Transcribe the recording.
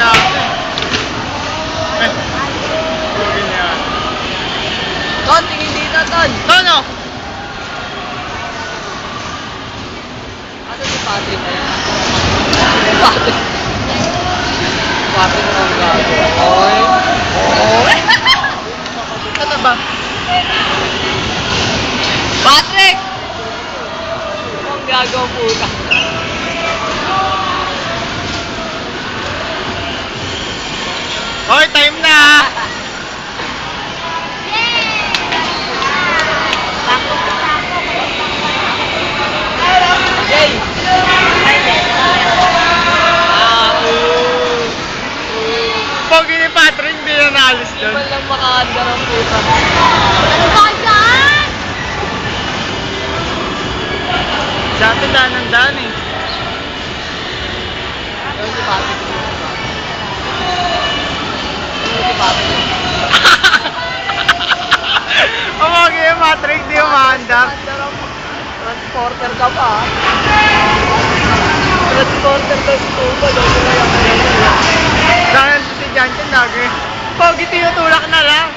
lalaki. Pogi niya. Ton, tingin dito, Ton. Tono! Ano si Patrick na yan? Patrick. Patrick na ang gago. Oy. Oy. Ano ba? Patrick! Ang gago ang puta. Hoy, time na! Jay! Pogi ni Patrick, hindi na naalis Hindi doon. man lang makaanda ng puta. Ano ba yan? Sa atin ng daan eh. Ano si Patrick? Ano si Patrick? Ang pogi ni Patrick, di umaandar. Transporter ka pa. Transporter ka si Tuba. Lolo na yung Saan si Janjan lagi? Pogi tinutulak na lang.